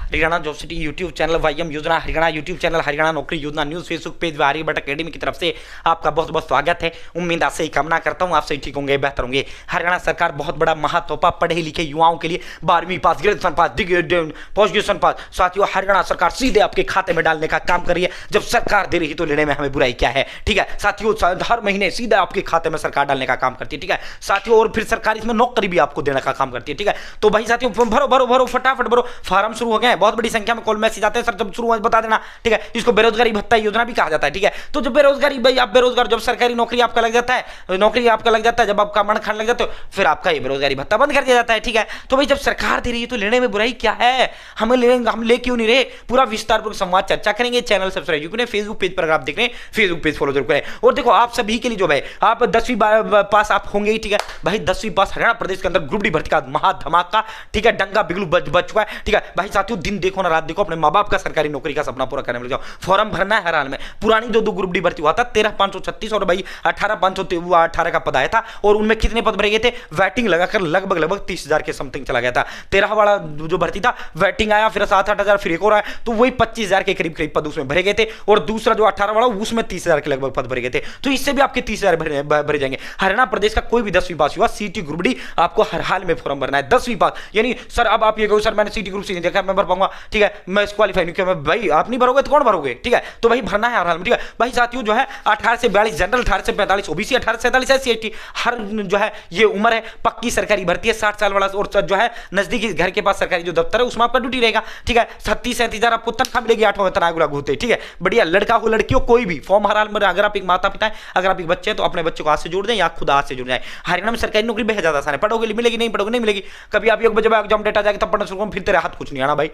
Haryana job city YouTube channel, YM योजना Haryana YouTube channel, Haryana नौकरी योजना न्यूज़ फेसबुक पेज व आर्यभट्ट अकेडमी की तरफ से आपका बहुत बहुत स्वागत है। उम्मीद आपसे ही कामना करता हूँ आप सही ठीक होंगे, बेहतर होंगे। हरियाणा सरकार बहुत बड़ा महातोहफा पढ़े लिखे युवाओं के लिए 12वीं pass, graduation pass, post graduation pass, साथियों हरियाणा सरकार सीधे आपके खाते में डालने का काम कर रही है। जब सरकार दे रही है तो लेने में हमें बुराई क्या है, ठीक है साथियों। हर महीने सीधे आपके खाते में सरकार डालने का काम करती है, ठीक है साथियों। और फिर सरकार इसमें नौकरी भी आपको देने का काम करती है, ठीक है। तो भाई साथियों भरो भरो भरो, फटाफट भरो, फार्म शुरू हो गए हैं। बहुत बड़ी संख्या में कॉल मैसेज आते हैं, सर जब शुरू हुआ बता देना, ठीक है। इसको बेरोजगारी भत्ता योजना भी कहा जाता है, ठीक है। तो जब बेरोजगारी, भाई आप बेरोजगार, जब सरकारी नौकरी आपका लग जाता है, नौकरी आपका लग जाता है, जब आपका मन खाने लग जाते हो, फिर आपका ये बेरोजगारी भत्ता बंद कर दिया जाता है, ठीक है। तो भाई जब सरकार दे रही है तो लेने में बुराई क्या है, हमें लेंगे, हम ले क्यों नहीं रहे। पूरा विस्तारपूर्वक संवाद चर्चा करेंगे। चैनल सब्सक्राइब करें, फेसबुक पेज पर अगर आप देख रहे हैं फेसबुक पेज फॉलो जरूर करें। और देखो आप सभी के लिए जो है, आप 10वीं पास आप होंगे ही, ठीक है भाई। 10वीं पास हरियाणा प्रदेश के अंदर ग्रुप डी भर्ती का महाधमाका, ठीक है, डंगा बिगलू बच चुका है, ठीक है भाई साथियों। दिन देखो ना रात देखो, अपने माँ बाप का सरकारी नौकरी का सपना पूरा करने में जाओ। फॉर्म भरना है हर हाल में। पुरानी जो 2 ग्रुप डी भर्ती हुआ था 13,536 और भाई 18,518 का पद आया था, और उनमें कितने पद भरे गए थे, वेटिंग लगाकर लगभग 30,000 के समथिंग चला गया था। 13 वाला जो भर्ती था वेटिंग आया, फिर 7-8 फिर एक और आया, तो वही 25,000 के करीब पद उसमें भरे गए थे। और दूसरा जो 18 वाला उसमें 30,000 के लगभग पद भरे गए थे। तो इससे भी आपके 30,000 भरे जाएंगे। हरियाणा प्रदेश का कोई भी 10वीं पास हुआ सीटी ग्रुप डी आपको हर हाल में फॉर्म भरना है। 10वीं पास यानी सर अब आप ये कहो सर मैंने सीटी ग्रुप सी नहीं देखा, मैं भर पाऊंगा, ठीक है, मैं क्वालिफाई नहीं किया, मैं भाई आप नहीं भरोगे तो कौन भरोगे, ठीक है। तो भाई भरना है हर हाल में, ठीक है भाई साथियों। जो है 18 से 42 जनरल, 18 से 45 ओबीसी, 18 से 47 SC ST, हर जो है ये उम्र है। पक्की सरकारी भर्ती है, 60 साल वाला, और जो है नजदीकी घर के पास सरकारी जो दफ्तर है उसमें आपका ड्यूटी रहेगा, ठीक है। 37-37 आपको तनख्वाह मिलेगी, 8वां वेतन आयोग लागू होते, ठीक है बढ़िया। लड़का हो लड़की हो कोई भी फॉर्म हर हाल में, अगर आप एक माता पिता है, अगर आप एक बच्चे हैं तो अपने बच्चे को हाथ से जोड़ दें या खुद हाथ से जुड़ जाए। हरियाणा में सरकारी नौकरी बेहद ज्यादा आसान है। पढ़ोगे मिलेगी, नहीं पढ़ोगे नहीं मिलेगी। कभी आप जब एग्जाम डेट आ जाएगा तब पढ़ना शुरू करो, फिर तेरे हाथ कुछ नहीं आना भाई।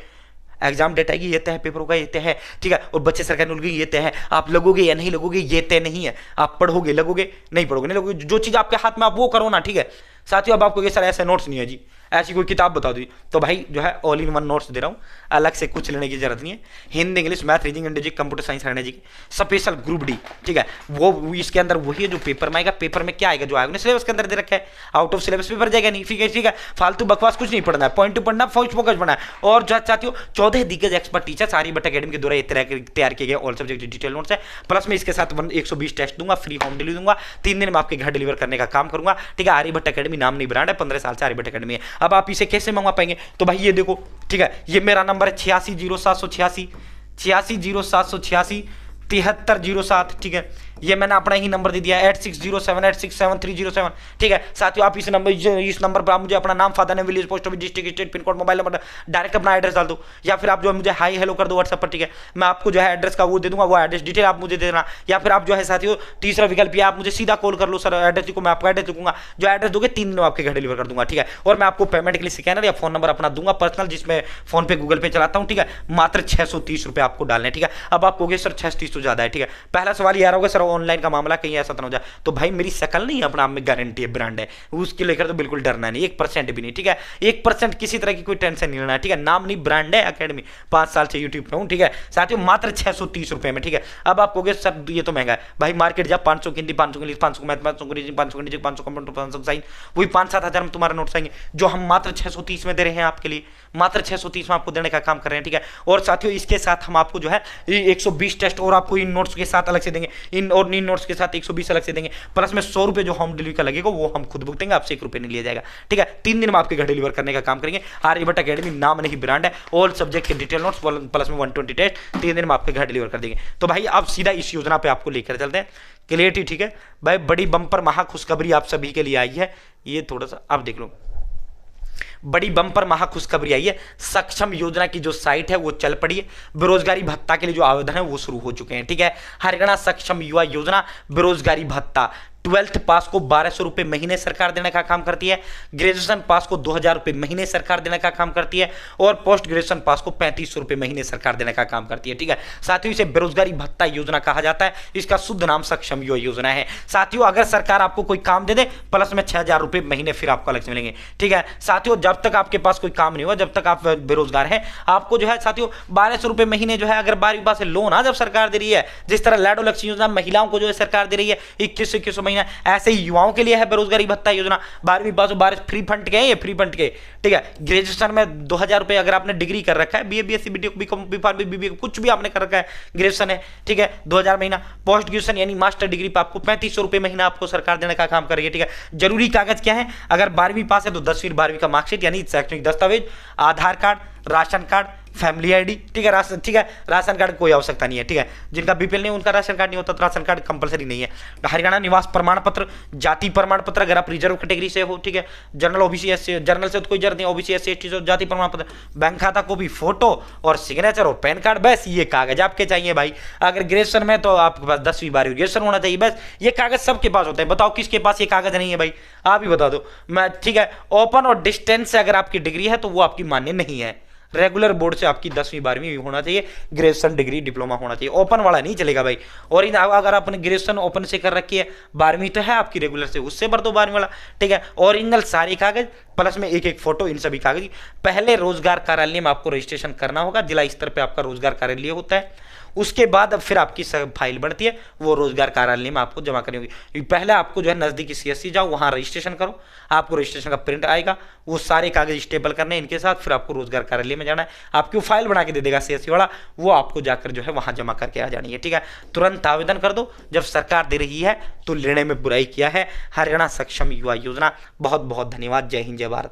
एग्जाम डेट आएगी ये तय है, पेपर होगा ये तय है, ठीक है। और बच्चे सरकारी नौकरी ये तय है, आप लगोगे या नहीं लगोगे ये तय नहीं है। आप पढ़ोगे लगोगे, नहीं पढ़ोगे नहीं लगोगे। जो चीज आपके हाथ में आप वो करो ना, ठीक है साथियों। अब आपको ये सर ऐसे नोट्स नहीं है जी, ऐसी कोई किताब बता दी, तो भाई जो है ऑल इन वन नोट्स दे रहा हूँ, अलग से कुछ लेने की जरूरत नहीं है। हिंदी, इंग्लिश, मैथ, रीजनिंग, इंडोजी, कंप्यूटर साइंस हरियाणा जी की स्पेशल ग्रुप डी, ठीक है। वो इसके अंदर वही है जो पेपर में आएगा। पेपर में क्या आएगा जो आएगा सिलेबस के अंदर दे रखा है, आउट ऑफ सिलेबस पेपर जाएगा नहीं, ठीक है। फालतू बकवास कुछ नहीं पढ़ना है, पॉइंट टू पढ़ना, फोकस पढ़ना है। और जो साथियों 14 दिग्गज एक्सपर्ट टीचर्स आर्यभट्ट अकेडमी के द्वारा तैयार किए गए ऑल सब्जेक्ट डिटेल नोट्स है। प्लस में इसके साथ 120 टेस्ट दूंगा, फ्री होम डिलीवरी दूंगा, 3 दिन में आपके घर डिलीवर करने का काम करूंगा, ठीक है। आर्यभट्ट अकेडमी नाम नहीं ब्रांड है, 15 साल से आर्यभट्ट अकेडमी है। अब आप इसे कैसे मंगवा पाएंगे, तो भाई ये देखो, ठीक है, ये मेरा नंबर है 860786 860786 7307, ठीक है। ये मैंने अपना ही नंबर दे दिया 8607867307, ठीक है साथियों। आप इस नंबर पर आप मुझे अपना नाम, father name, village, post office, district, state, pin code, mobile number, direct अपना एड्रेस डाल दो, या फिर आप जो है मुझे हाई हेलो कर दो व्हाट्सएप पर, ठीक है। मैं आपको जो है एड्रेस का वो दे दूंगा, वो एड्रेस डिटेल आप मुझे दे देना। या फिर आप जो है साथियों तीसरा विकल्प ये, आप मुझे सीधा कॉल कर लो, सर एड्रेस लिखो, मैं आपको एड्रेस लिखूंगा, जो एड्रेस दोगे 3 दिन में आपके घर डिलीवर कर दूंगा, ठीक है। और मैं आपको पेमेंट के लिए स्कैनर या फोन नंबर अपना दूंगा पर्सनल, जिसमें फोन पे गूगल पे चलाता हूँ, ठीक है। मात्र 630 रुपये आपको डालने, ठीक है। अब आप कहोगे सर 630 तो ज्यादा है, ठीक है। पहला सवाल ये आ रहा होगा सर ऑनलाइन का मामला कहीं ऐसा तो हो जाए, तो भाई मेरी शकल नहीं है, अपना आप में गारंटी है, ब्रांड है, उसके लेकर तो बिल्कुल डरना नहीं, 1% भी नहीं, ठीक है। 1% किसी तरह की कोई टेंशन नहीं लेना है, ठीक है। नाम नहीं, ब्रांड है अकेडमी, 5 साल से यूट्यूब पे हूँ, ठीक है साथियों। मात्र 630 रुपए में, ठीक है। अब आप कहोगे सर ये तो महंगा है भाई, मार्केट जा 500 की हिंदी, 500 की इंग्लिश, 500 मैथ, 500 की रीजनिंग, 500 की 500 कंप्यूटर, 500 साइंस, वही 5-7 हजार में तुम्हारे नोट्स आएंगे, जो हम मात्र 630 में दे रहे हैं आपके लिए, मात्र 630 में आपको देने का काम कर रहे हैं, ठीक है। और साथियों इसके साथ हम आपको जो है 120 टेस्ट और आपको इन नोट्स के साथ अलग से देंगे, इन नोट्स के साथ 120 अलग से देंगे, प्लस में 100 रुपए जो होम डिलीवरी का लगेगा वो हम खुद भुगतेंगे, आपसे 1 रुपए नहीं लिया जाएगा, ठीक है। 3 दिन में आपके घर डिलीवर करने का काम करेंगे। आर्यभट्ट अकेडमी नाम नहीं ब्रांड है, ऑल सब्जेक्ट के डिटेल नोट्स प्लस में 120 टेस्ट 3 दिन में आपके घर डिलीवर कर देंगे। तो भाई आप सीधा इस योजना पे आपको लेकर चलते हैं, क्लियरिटी, ठीक है भाई। बड़ी बम्पर महा खुशखबरी आप सभी के लिए आई है, ये थोड़ा सा आप देख लो, बड़ी बम्पर महा खुशखबरी आई है। सक्षम योजना की जो साइट है वो चल पड़ी है। बेरोजगारी भत्ता के लिए जो आवेदन है वो शुरू हो चुके हैं, ठीक है। हरियाणा सक्षम युवा योजना बेरोजगारी भत्ता 12th पास को 1200 रुपए महीने सरकार देने का काम करती है। ग्रेजुएशन पास को 2000 रुपए महीने सरकार देने का काम करती है। और पोस्ट ग्रेजुएशन पास को 3500 रुपए महीने सरकार देने का काम करती है, ठीक है साथियों। इसे बेरोजगारी भत्ता योजना कहा जाता है, इसका शुद्ध नाम सक्षम युवा योजना है साथियों। अगर सरकार आपको कोई काम दे दे प्लस में 6000 रुपए महीने फिर आपको अलग से मिलेंगे, ठीक है साथियों। जब तक आपके पास कोई काम नहीं हुआ, जब तक आप बेरोजगार हैं, आपको जो है साथियों 1200 रुपए महीने जो है, अगर 12वीं पास से लोन जब सरकार दे रही है, जिस तरह लैडो लक्ष्मी योजना महिलाओं को जो है सरकार दे रही है 2100 महीना। ऐसे ही युवाओं के लिए है बेरोजगारी भत्ता योजना, 12वीं पास हो 12 फ्री फंड के हैं ये, फ्री फंड के, ठीक है। ग्रेजुएशन में 2000 रुपये अगर आपने डिग्री कर रखा है, बीए बीएससी बीकॉम बीफार्म बीबीए कुछ भी आपने कर रखा है, ग्रेजुएशन है, ठीक है, 2000 महीना। पोस्ट ग्रेजुएशन यानी मास्टर डिग्री पर आपको 3500 रुपये महीना आपको सरकार देने का काम कर रही है, ठीक है। जरूरी कागज क्या है, अगर 12वीं पास है तो 10वीं 12वीं का मार्कशीट यानी शैक्षणिक दस्तावेज, Aadhaar card, ration card, family ID, ठीक है, राशन, ठीक है, राशन कार्ड कोई आवश्यकता नहीं है, ठीक है। जिनका बीपीएल नहीं उनका राशन कार्ड नहीं होता तो राशन कार्ड कंपलसरी नहीं है। हरियाणा निवास प्रमाण पत्र, जाति प्रमाण पत्र अगर आप रिजर्व कैटेगरी से हो, ठीक है, जनरल ओबीसी एससी, जनरल से तो कोई जरूरत नहीं, ओबीसी एससी एसटी से जाति प्रमाण पत्र, बैंक खाता को भी फोटो और सिग्नेचर और पैन कार्ड, बस ये कागज आपके चाहिए भाई। अगर ग्रेजुएशन में तो आपके पास 10वीं 12वीं ग्रेजुएशन होना चाहिए, बस ये कागज सबके पास होते हैं। बताओ किसके पास ये कागज नहीं है भाई, आप ही बता दो मैं, ठीक है। ओपन और डिस्टेंस से अगर आपकी डिग्री है तो वो आपकी मान्य नहीं है। रेगुलर बोर्ड से आपकी 10वीं 12वीं होना चाहिए, ग्रेजुएशन डिग्री डिप्लोमा होना चाहिए, ओपन वाला नहीं चलेगा भाई। और अगर आपने ग्रेजुएशन ओपन से कर रखी है, 12वीं तो है आपकी रेगुलर से, उससे भर दो 12वीं वाला, ठीक है। ओरिजिनल सारे कागज प्लस में एक एक फोटो, इन सभी कागज। पहले रोजगार कार्यालय में आपको रजिस्ट्रेशन करना होगा, जिला स्तर पर आपका रोजगार कार्यालय होता है। उसके बाद अब फिर आपकी फाइल बढ़ती है, वो रोजगार कार्यालय में आपको जमा करनी होगी। पहले आपको जो है नजदीकी सीएससी जाओ, वहां रजिस्ट्रेशन करो, आपको रजिस्ट्रेशन का प्रिंट आएगा, वो सारे कागज स्टेपल करने, इनके साथ फिर आपको रोजगार कार्यालय में जाना है, आपकी फाइल बना के दे देगा सीएससी वाला, वो आपको जाकर जो है वहां जमा करके आ जानी है, ठीक है। तुरंत आवेदन कर दो, जब सरकार दे रही है तो लेने में बुराई किया है। हरियाणा सक्षम युवा योजना। बहुत बहुत धन्यवाद। जय हिंद, जय भारत।